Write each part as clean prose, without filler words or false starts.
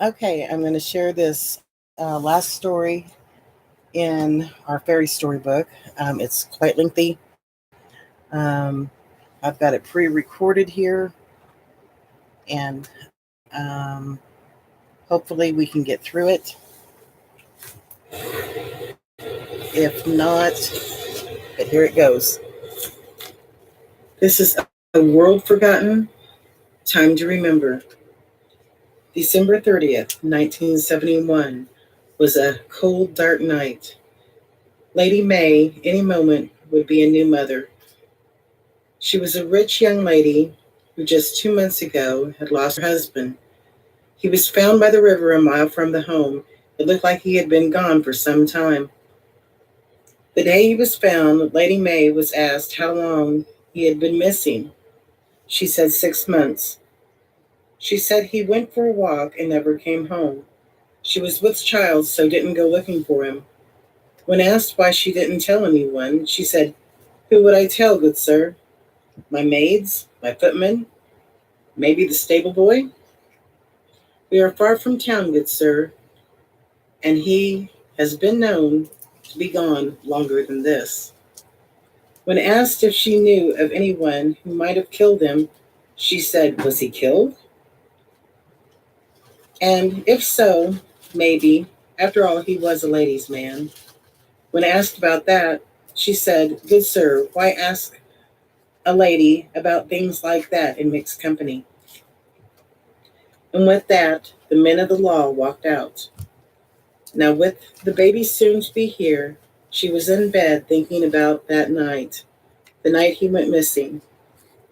Okay, I'm going to share this last story in our fairy storybook. It's quite lengthy. Um, I've got it pre-recorded here, and hopefully we can get through it. If not, but here it goes. This is A World Forgotten, Time to Remember. December 30th, 1971 was a cold, dark night. Lady May, any moment, would be a new mother. She was a rich young lady who just 2 months ago had lost her husband. He was found by the river a mile from the home. It looked like he had been gone for some time. The day he was found, Lady May was asked how long he had been missing. She said 6 months. She said he went for a walk and never came home. She was with child, so didn't go looking for him. When asked why she didn't tell anyone, she said, "Who would I tell, good sir? My maids? My footmen? Maybe the stable boy? We are far from town, good sir, and he has been known to be gone longer than this." When asked if she knew of anyone who might have killed him, she said, "Was he killed? And if so, maybe. After all, he was a lady's man." When asked about that, she said, "Good sir, why ask a lady about things like that in mixed company?" And with that, the men of the law walked out. Now, with the baby soon to be here, she was in bed thinking about that night, the night he went missing.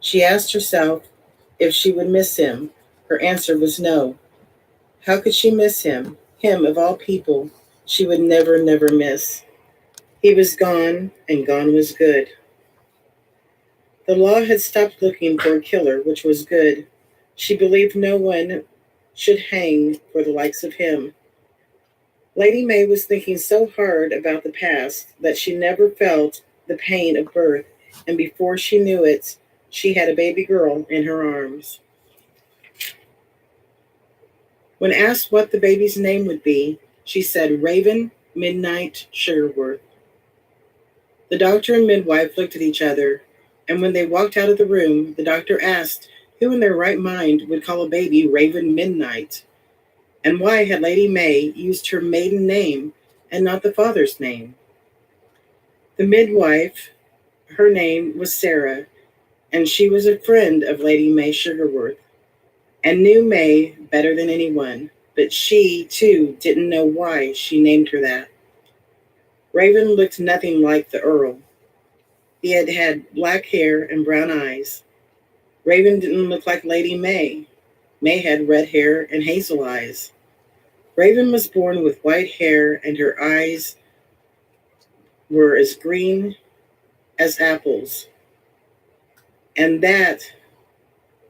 She asked herself if she would miss him. Her answer was no. How could she miss him? Him, of all people, she would never, never miss. He was gone, and gone was good. The law had stopped looking for a killer, which was good. She believed no one should hang for the likes of him. Lady May was thinking so hard about the past that she never felt the pain of birth, and before she knew it, she had a baby girl in her arms. When asked what the baby's name would be, she said Raven Midnight Sugarworth. The doctor and midwife looked at each other, and when they walked out of the room, the doctor asked who in their right mind would call a baby Raven Midnight, and why had Lady May used her maiden name and not the father's name. The midwife, her name was Sarah, and she was a friend of Lady May Sugarworth, and knew May better than anyone, but she, too, didn't know why she named her that. Raven looked nothing like the Earl. He had had black hair and brown eyes. Raven didn't look like Lady May. May had red hair and hazel eyes. Raven was born with white hair, and her eyes were as green as apples. And that,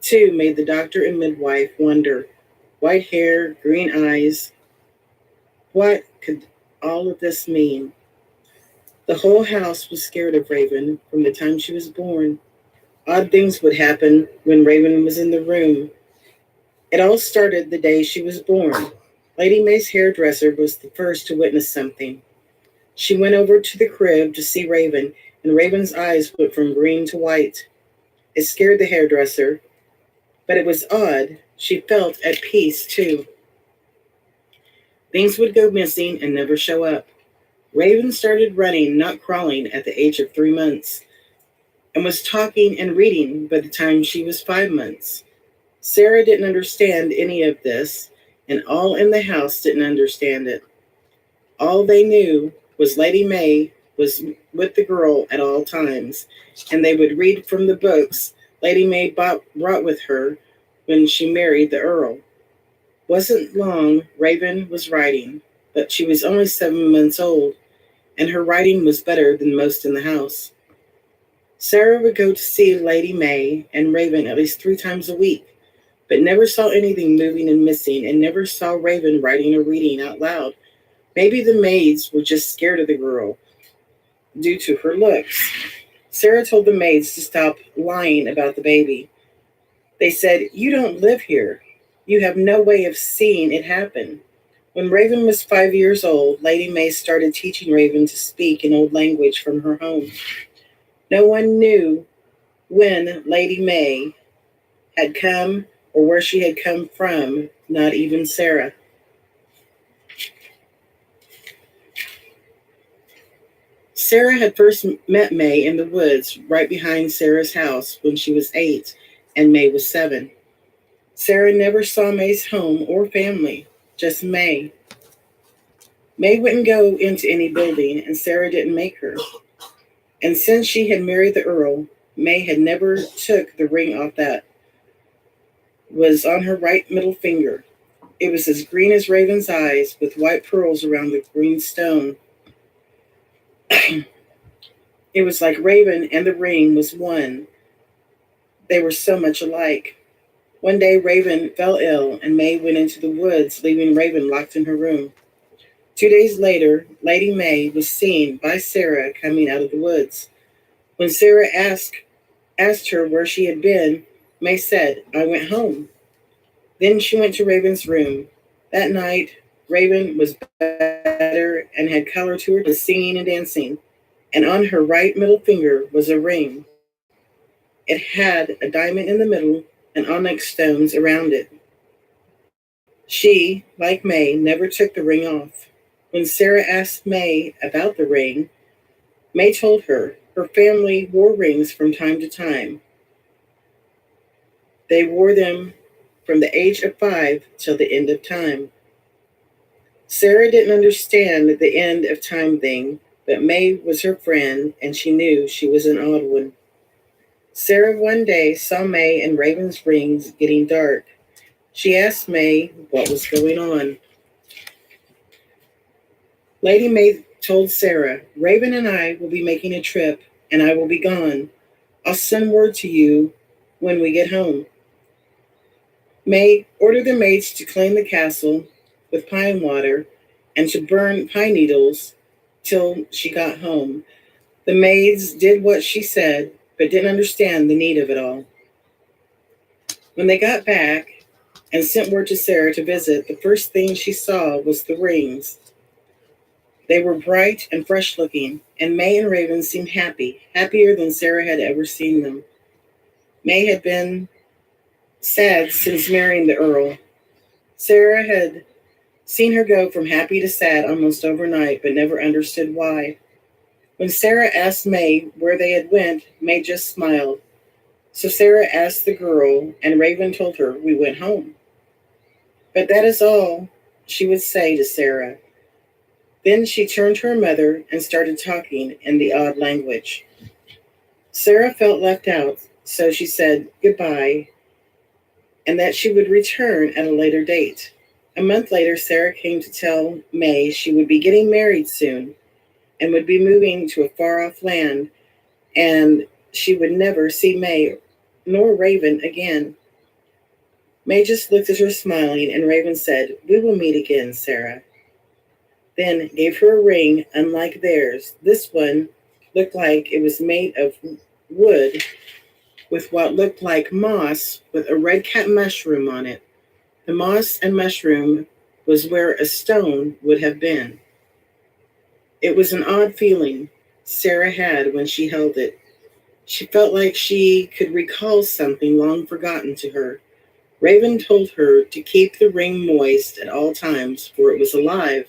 too, made the doctor and midwife wonder. White hair, green eyes. What could all of this mean? The whole house was scared of Raven from the time she was born. Odd things would happen when Raven was in the room. It all started the day she was born. Lady May's hairdresser was the first to witness something. She went over to the crib to see Raven, and Raven's eyes went from green to white. It scared the hairdresser, but it was odd. She felt at peace, too. Things would go missing and never show up. Raven started running, not crawling, at the age of 3 months, and was talking and reading by the time she was 5 months. Sarah didn't understand any of this, and all in the house didn't understand it. All they knew was Lady May was with the girl at all times, and they would read from the books Lady May brought with her when she married the Earl. Wasn't long Raven was writing, but she was only 7 months old, and her writing was better than most in the house. Sarah would go to see Lady May and Raven at least 3 times a week, but never saw anything moving and missing, and never saw Raven writing or reading out loud. Maybe the maids were just scared of the girl due to her looks. Sarah told the maids to stop lying about the baby. They said, "You don't live here." You have no way of seeing it happen. When Raven was 5 years old, Lady May started teaching Raven to speak an old language from her home. No one knew when Lady May had come or where she had come from, not even Sarah. Sarah had first met May in the woods right behind Sarah's house when she was 8 and May was 7. Sarah never saw May's home or family, just May. May wouldn't go into any building, and Sarah didn't make her. And since she had married the Earl, May had never took the ring off that was on her right middle finger. It was as green as Raven's eyes, with white pearls around the green stone. It was like Raven and the ring was one. They were so much alike. One day, Raven fell ill, and May went into the woods, leaving Raven locked in her room. 2 days later, Lady May was seen by Sarah coming out of the woods. When Sarah asked her where she had been, May said, "I went home." Then she went to Raven's room. That night, Raven was better and had color to her, was singing and dancing, and on her right middle finger was a ring. It had a diamond in the middle and onyx stones around it. She, like May, never took the ring off. When Sarah asked May about the ring, May told her her family wore rings from time to time. They wore them from the age of 5 till the end of time. Sarah didn't understand the end of time thing, but May was her friend, and she knew she was an odd one. Sarah one day saw May and Raven's rings getting dark. She asked May what was going on. Lady May told Sarah, "Raven and I will be making a trip, and I will be gone. I'll send word to you when we get home." May ordered the maids to clean the castle with pine water and to burn pine needles till she got home. The maids did what she said, but didn't understand the need of it all. When they got back and sent word to Sarah to visit, the first thing she saw was the rings. They were bright and fresh looking, and May and Raven seemed happy, happier than Sarah had ever seen them. May had been sad since marrying the Earl. Sarah had seen her go from happy to sad almost overnight, but never understood why. When Sarah asked May where they had went, May just smiled. So Sarah asked the girl, and Raven told her, "We went home." But that is all she would say to Sarah. Then she turned to her mother and started talking in the odd language. Sarah felt left out, so she said goodbye and that she would return at a later date. A month later, Sarah came to tell May she would be getting married soon and would be moving to a far-off land, and she would never see May nor Raven again. May just looked at her smiling, and Raven said, "We will meet again, Sarah." Then gave her a ring unlike theirs. This one looked like it was made of wood with what looked like moss with a red cap mushroom on it. The moss and mushroom was where a stone would have been. It was an odd feeling Sarah had when she held it. She felt like she could recall something long forgotten to her. Raven told her to keep the ring moist at all times, for it was alive.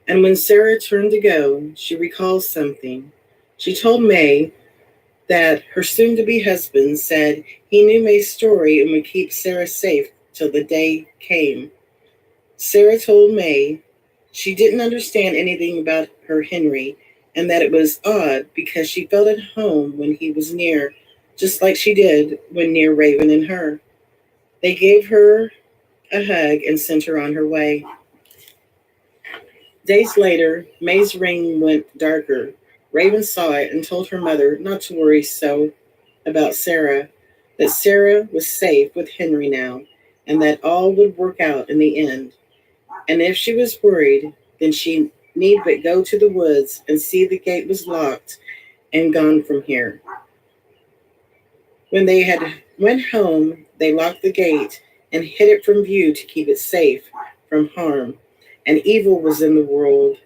And when Sarah turned to go, she recalled something. She told May that her soon-to-be husband said he knew May's story and would keep Sarah safe till the day came. Sarah told May she didn't understand anything about her Henry, and that it was odd because she felt at home when he was near, just like she did when near Raven and her. They gave her a hug and sent her on her way. Days later, May's ring went darker. Raven saw it and told her mother not to worry so about Sarah, that Sarah was safe with Henry now, and that all would work out in the end. And if she was worried, then she need but go to the woods and see the gate was locked and gone from here. When they had went home, they locked the gate and hid it from view to keep it safe from harm. And evil was in the world,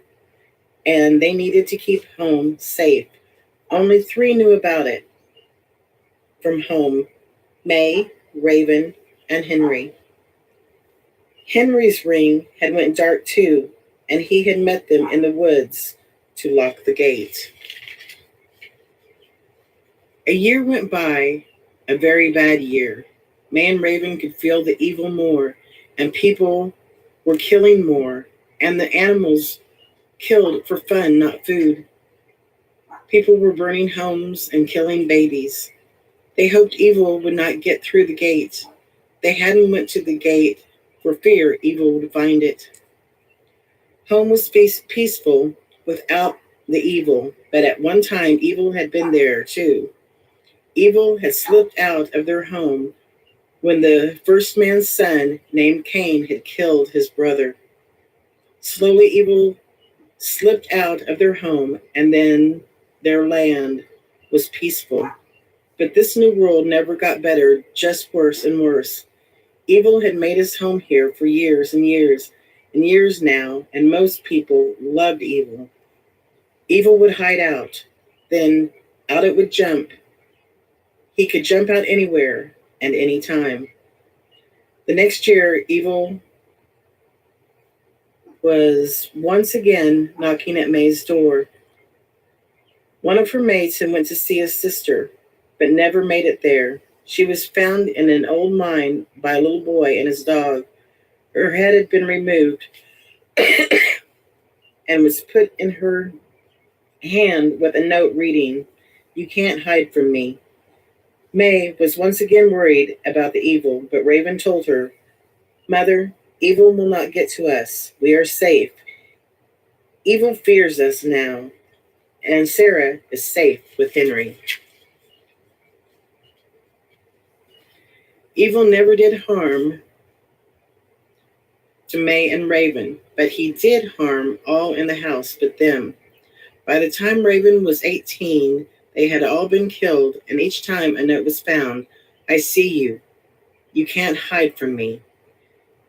and they needed to keep home safe. Only three knew about it from home: May, Raven, and Henry. Henry's ring had went dark too, and he had met them in the woods to lock the gate. A year went by, a very bad year. May and Raven could feel the evil more, and people were killing more, and the animals killed for fun, not food. People were burning homes and killing babies. They hoped evil would not get through the gate. They hadn't went to the gate for fear evil would find it. Home was peaceful without the evil, but at one time evil had been there too. Evil had slipped out of their home when the first man's son, named Cain, had killed his brother. Slowly, evil slipped out of their home, and then their land was peaceful. But this new world never got better, just worse and worse. Evil had made his home here for years and years and years now, and most people loved evil. Evil would hide out, then out it would jump. He could jump out anywhere and anytime. The next year, Evil was once again knocking at May's door. One of her maids had went to see his sister, but never made it there. She was found in an old mine by a little boy and his dog. Her head had been removed and was put in her hand with a note reading, "You can't hide from me." May was once again worried about the evil, but Raven told her, "Mother, evil will not get to us. We are safe. Evil fears us now, and Sarah is safe with Henry." Evil never did harm to May and Raven, but he did harm all in the house but them. By the time Raven was 18, they had all been killed, and each time a note was found: "I see you. You can't hide from me."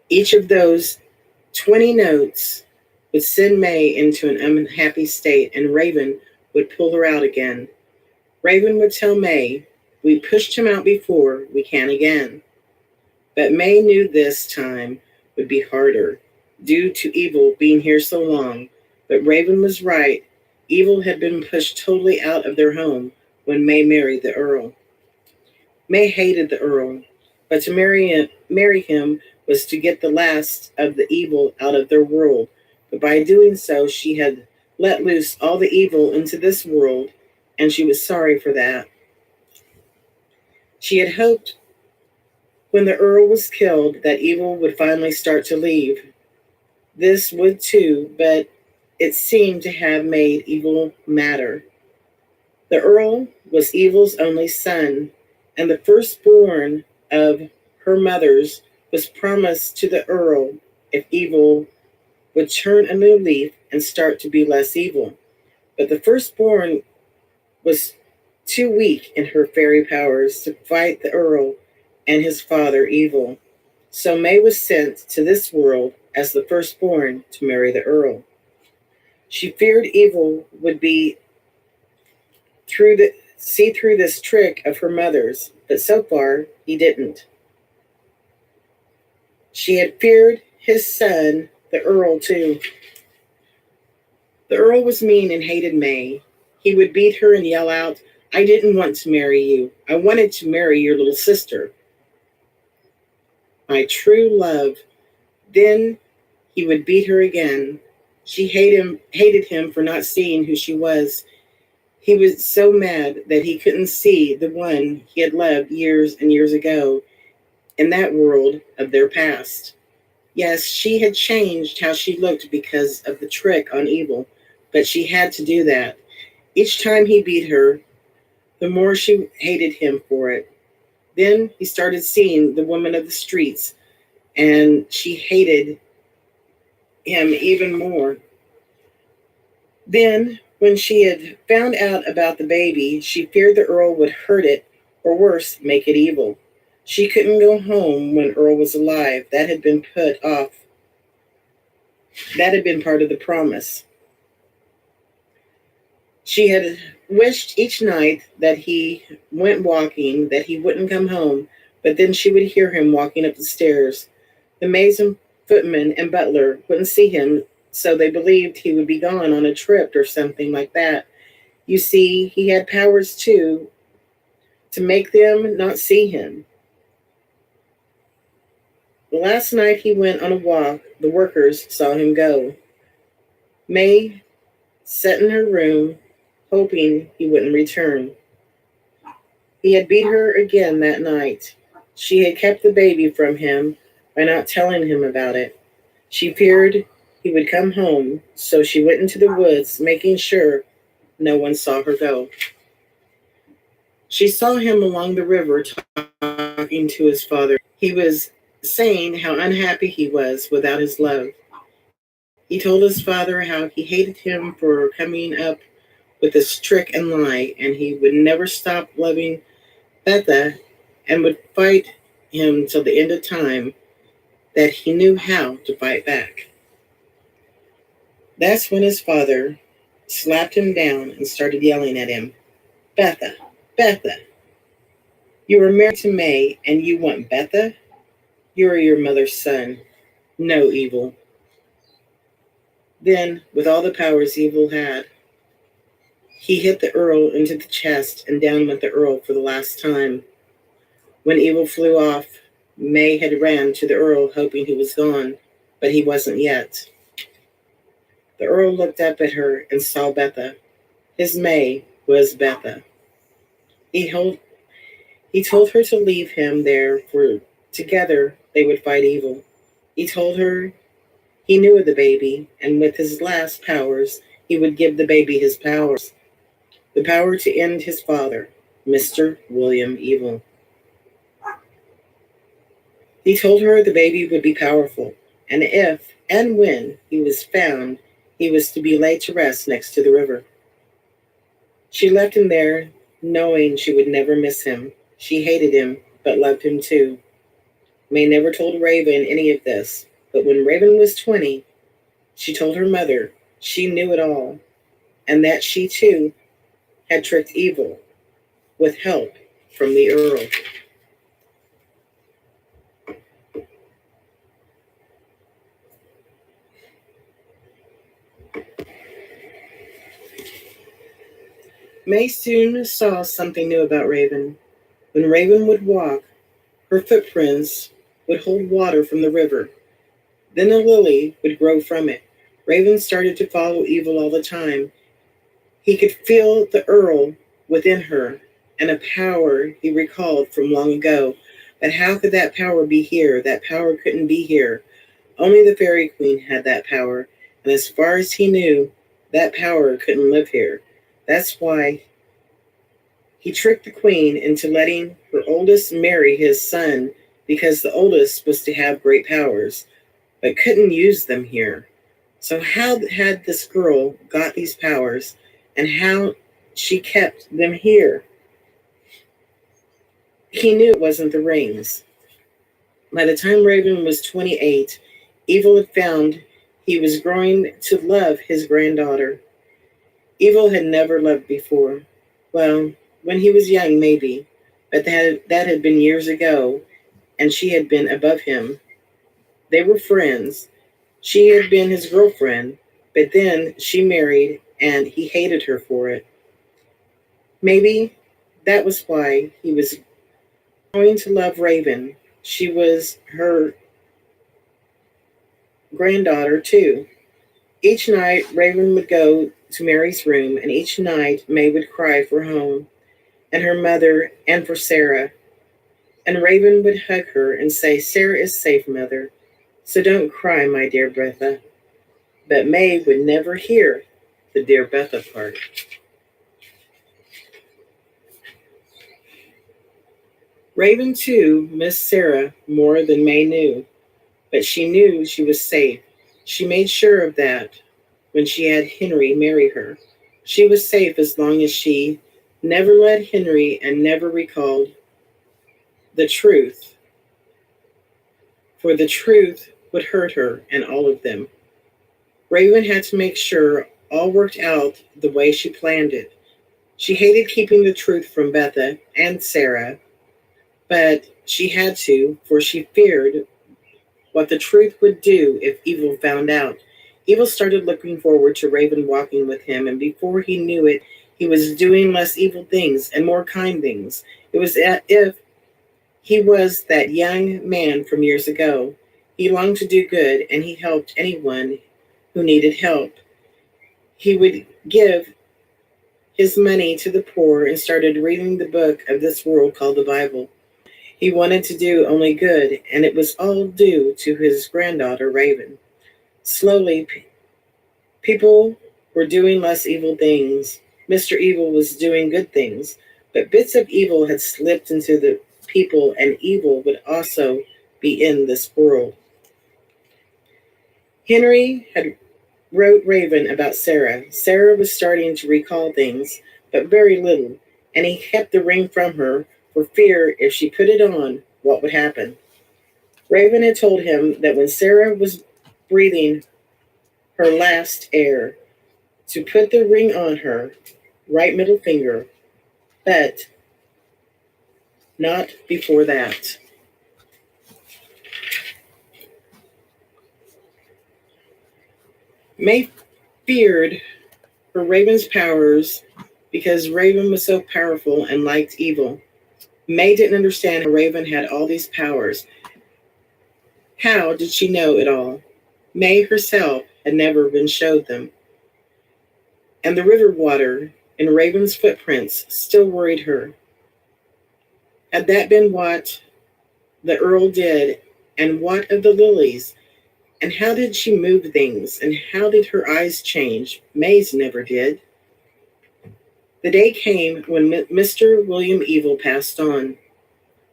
Each of those 20 notes would send May into an unhappy state, and Raven would pull her out again. Raven would tell May, "We pushed him out before, we can again." But May knew this time would be harder, due to evil being here so long. But Raven was right. Evil had been pushed totally out of their home when May married the Earl. May hated the Earl, but to marry him was to get the last of the evil out of their world. But by doing so, she had let loose all the evil into this world, and she was sorry for that. She had hoped when the Earl was killed that evil would finally start to leave. This would too, but it seemed to have made evil matter. The Earl was evil's only son, and the firstborn of her mother's was promised to the Earl if evil would turn a new leaf and start to be less evil. But the firstborn was too weak in her fairy powers to fight the Earl and his father evil. So May was sent to this world as the firstborn to marry the Earl. She feared evil would be see through this trick of her mother's, but so far he didn't. She had feared his son, the Earl, too. The Earl was mean and hated May. He would beat her and yell out, "I didn't want to marry you. I wanted to marry your little sister, my true love." Then he would beat her again. She hated him for not seeing who she was. He was so mad that he couldn't see the one he had loved years and years ago in that world of their past. Yes, she had changed how she looked because of the trick on evil, but she had to do that. Each time he beat her, the more she hated him for it. Then he started seeing the woman of the streets, and she hated him even more. Then, when she had found out about the baby, she feared the Earl would hurt it, or worse, make it evil. She couldn't go home when Earl was alive. That had been put off. That had been part of the promise. She had wished each night that he went walking, that he wouldn't come home, but then she would hear him walking up the stairs. The maids and footman and butler wouldn't see him, so they believed he would be gone on a trip or something like that. You see, he had powers too, to make them not see him. The last night he went on a walk, the workers saw him go. May sat in her room, hoping he wouldn't return. He had beat her again that night. She had kept the baby from him by not telling him about it. She feared he would come home, so she went into the woods, making sure no one saw her go. She saw him along the river talking to his father. He was saying how unhappy he was without his love. He told his father how he hated him for coming up with this trick and lie, and he would never stop loving Betha and would fight him till the end of time, that he knew how to fight back. That's when his father slapped him down and started yelling at him. Betha, Betha, you were married to May and you want Betha? You are your mother's son. No, Evil. Then, with all the powers Evil had, he hit the Earl into the chest, and down went the Earl for the last time. When Evil flew off, May had ran to the Earl hoping he was gone, but he wasn't yet. The Earl looked up at her and saw Betha. His May was Betha. He told her to leave him there, for together they would fight Evil. He told her he knew of the baby, and with his last powers, he would give the baby his powers. The power to end his father, Mr. William Evil. He told her the baby would be powerful, and if and when he was found, he was to be laid to rest next to the river. She left him there, knowing she would never miss him. She hated him, but loved him too. May never told Raven any of this, but when Raven was 20, she told her mother she knew it all, and that she too had tricked Evil with help from the Earl. May soon saw something new about Raven. When Raven would walk, her footprints would hold water from the river. Then a lily would grow from it. Raven started to follow Evil all the time. He could feel the Earl within her and a power he recalled from long ago. But how could that power be here? That power couldn't be here. Only the Fairy Queen had that power, and as far as he knew, that power couldn't live here. That's why he tricked the Queen into letting her oldest marry his son, because the oldest was to have great powers, but couldn't use them here. So how had this girl got these powers, and how she kept them here? He knew it wasn't the rings. By the time Raven was 28, Evil had found he was growing to love his granddaughter. Evil had never loved before. Well, when he was young, maybe, but that had been years ago, and she had been above him. They were friends. She had been his girlfriend, but then she married, and he hated her for it. Maybe that was why he was going to love Raven. She was her granddaughter, too. Each night, Raven would go to Mary's room, and each night, May would cry for home, and her mother, and for Sarah. And Raven would hug her and say, "Sarah is safe, Mother, so don't cry, my dear Betha." But May would never hear the dear Betha part. Raven, too, missed Sarah more than May knew, but she knew she was safe. She made sure of that when she had Henry marry her. She was safe as long as she never led Henry and never recalled the truth, for the truth would hurt her and all of them. Raven had to make sure all worked out the way she planned it. She hated keeping the truth from Betha and Sarah, but she had to, for she feared what the truth would do if Evil found out. Evil started looking forward to Raven walking with him, and before he knew it, he was doing less evil things and more kind things. It was as if he was that young man from years ago. He longed to do good, and he helped anyone who needed help. He would give his money to the poor and started reading the book of this world called the Bible. He wanted to do only good, and it was all due to his granddaughter, Raven. Slowly, people were doing less evil things. Mr. Evil was doing good things, but bits of evil had slipped into the people, and evil would also be in this world. Henry had wrote Raven about Sarah. Sarah was starting to recall things, but very little, and he kept the ring from her for fear if she put it on, what would happen. Raven had told him that when Sarah was breathing her last air, to put the ring on her right middle finger, but not before that. May feared for Raven's powers because Raven was so powerful and liked evil. May didn't understand how Raven had all these powers. How did she know it all? May herself had never been showed them. And the river water and Raven's footprints still worried her. Had that been what the Earl did? And what of the lilies? And how did she move things? And how did her eyes change? May's never did. The day came when Mr. William Evil passed on.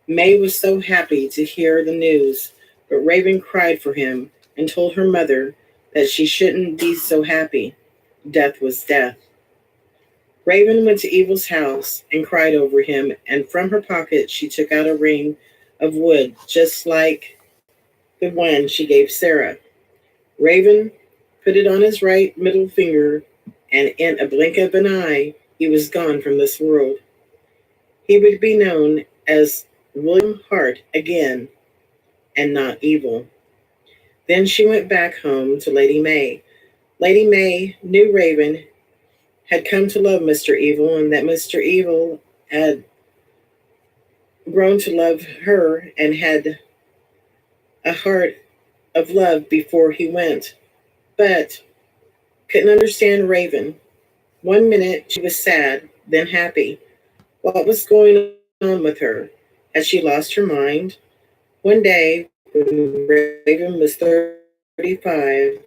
May was so happy to hear the news, but Raven cried for him and told her mother that she shouldn't be so happy. Death was death. Raven went to Evil's house and cried over him, and from her pocket she took out a ring of wood just like the one she gave Sarah. Raven put it on his right middle finger, and in a blink of an eye, he was gone from this world. He would be known as William Hart again, and not Evil. Then she went back home to Lady May. Lady May knew Raven had come to love Mr. Evil, and that Mr. Evil had grown to love her and had a heart of love before he went, but couldn't understand Raven. One minute she was sad, then happy. What was going on with her? Had she lost her mind? One day, when Raven was 35,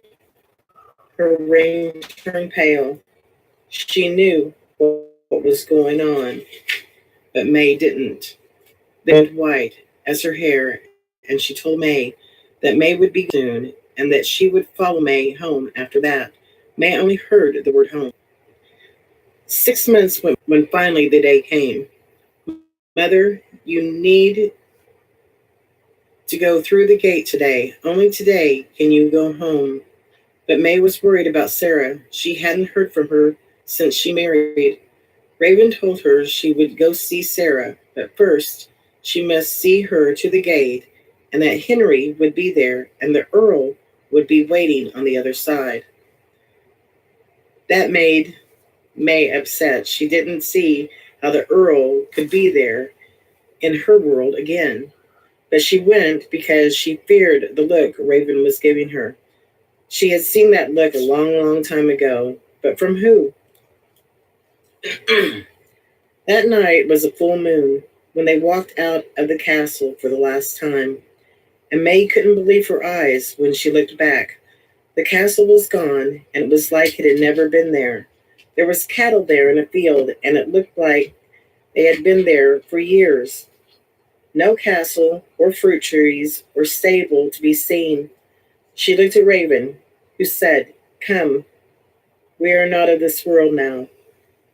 her ring turned pale. She knew what was going on, but May didn't. Then went white as her hair, and she told May that May would be soon and that she would follow May home after that. May only heard the word home. 6 months went when finally the day came. Mother, you need to go through the gate today. Only today can you go home. But May was worried about Sarah. She hadn't heard from her since she married. Raven told her she would go see Sarah, but first she must see her to the gate, and that Henry would be there and the Earl would be waiting on the other side. That made May upset. She didn't see how the Earl could be there in her world again. But she went because she feared the look Raven was giving her. She had seen that look a long, long time ago, but from who? That night was a full moon when they walked out of the castle for the last time, and May couldn't believe her eyes when she looked back. The castle was gone, and it was like it had never been there. There was cattle there in a field, and it looked like they had been there for years. No castle or fruit trees or stable to be seen. She looked at Raven, who said, "Come, we are not of this world now,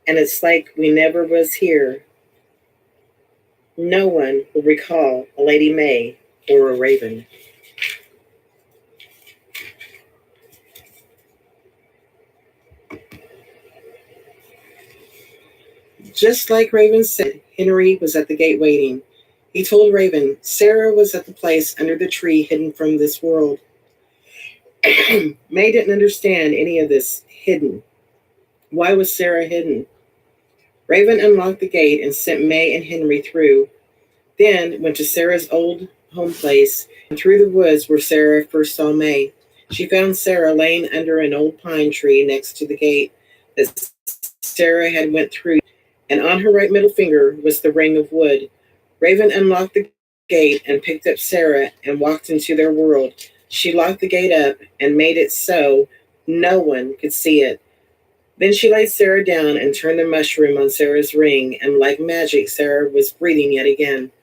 and it's like we never was here. No one will recall a Lady May or a Raven. Just like Raven said, Henry was at the gate waiting. He told Raven Sarah was at the place under the tree hidden from this world. May didn't understand any of this hidden. Why was Sarah hidden? Raven unlocked the gate and sent May and Henry through, then went to Sarah's old home place and through the woods where Sarah first saw May. She found Sarah laying under an old pine tree next to the gate that Sarah had went through, and on her right middle finger was the ring of wood. Raven unlocked the gate and picked up Sarah and walked into their world. She locked the gate up and made it so no one could see it. Then she laid Sarah down and turned the mushroom on Sarah's ring, and like magic, Sarah was breathing yet again.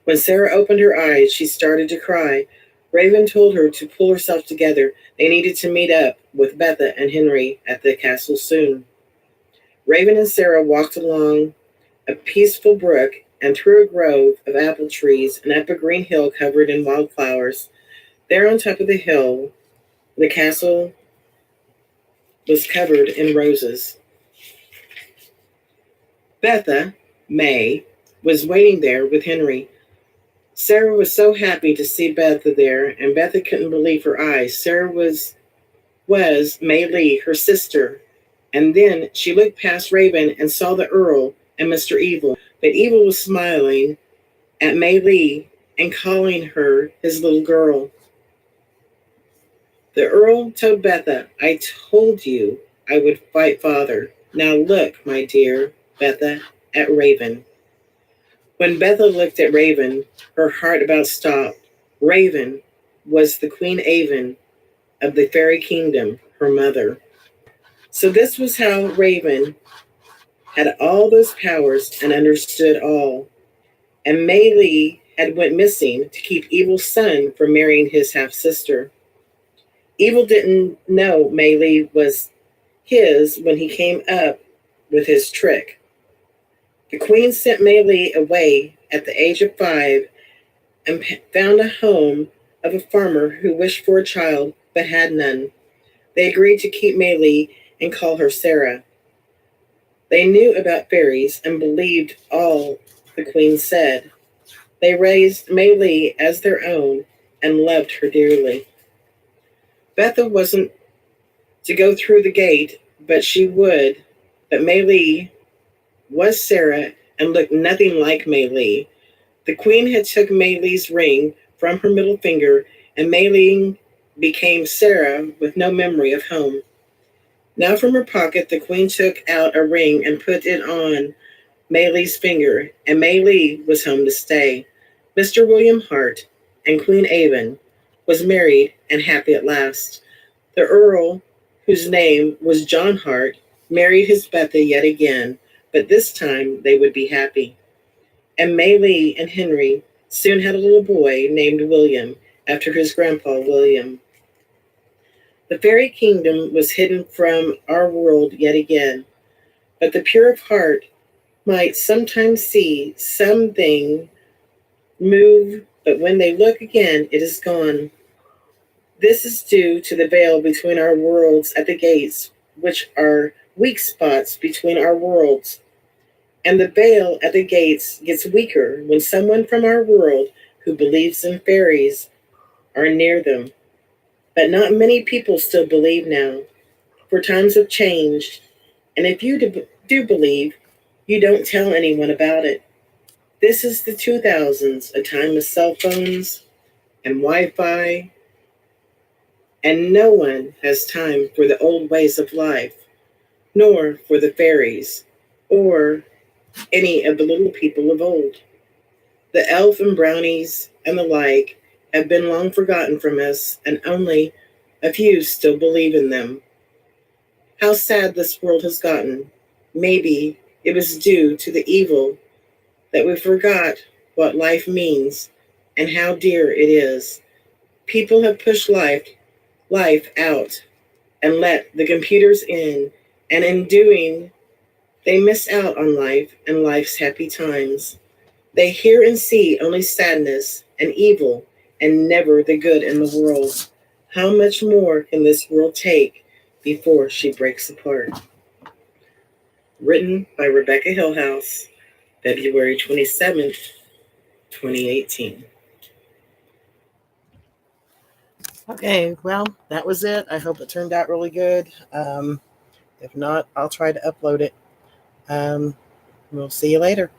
When Sarah opened her eyes, she started to cry. Raven told her to pull herself together. They needed to meet up with Betha and Henry at the castle soon. Raven and Sarah walked along a peaceful brook and through a grove of apple trees and up a green hill covered in wildflowers. There on top of the hill, the castle was covered in roses. Betha, May, was waiting there with Henry. Sarah was so happy to see Betha there, and Betha couldn't believe her eyes. Sarah was May Lee, her sister. And then she looked past Raven and saw the Earl and Mr. Evil. But Evil was smiling at May Lee and calling her his little girl. The Earl told Betha, I told you I would fight father. Now look, my dear Betha, at Raven. When Betha looked at Raven, her heart about stopped. Raven was the Queen Avon of the fairy kingdom, her mother. So this was how Raven had all those powers and understood all. And May Lee had went missing to keep Evil's son from marrying his half-sister. Evil didn't know May Lee was his when he came up with his trick. The queen sent May Lee away at the age of 5 and found a home of a farmer who wished for a child but had none. They agreed to keep May Lee and call her Sarah. They knew about fairies and believed all the queen said. They raised May Lee as their own and loved her dearly. Betha wasn't to go through the gate, but she would. But May Lee was Sarah and looked nothing like May Lee. The queen had took May Lee's ring from her middle finger, and May Lee became Sarah with no memory of home. Now from her pocket the queen took out a ring and put it on May Lee's finger, and May Lee was home to stay. Mr. William Hart and Queen Avon was married and happy at last. The Earl, whose name was John Hart, married his Betha yet again, but this time they would be happy. And May Lee and Henry soon had a little boy named William, after his grandpa William. The fairy kingdom was hidden from our world yet again, but the pure of heart might sometimes see something move, but when they look again, it is gone. This is due to the veil between our worlds at the gates, which are weak spots between our worlds. And the veil at the gates gets weaker when someone from our world who believes in fairies are near them. But not many people still believe now, for times have changed, and if you do believe, you don't tell anyone about it. This is the 2000s, a time of cell phones and Wi-Fi, and no one has time for the old ways of life, nor for the fairies, or any of the little people of old. The elf and brownies and the like have been long forgotten from us, and only a few still believe in them. How sad this world has gotten. Maybe it was due to the evil that we forgot what life means and how dear it is. People have pushed life out and let the computers in, and in doing, they miss out on life and life's happy times. They hear and see only sadness and evil and never the good in the world. How much more can this world take before she breaks apart? Written by Rebecca Hillhouse, February 27th, 2018. Okay, well, that was it. I hope it turned out really good. If not, I'll try to upload it. We'll see you later.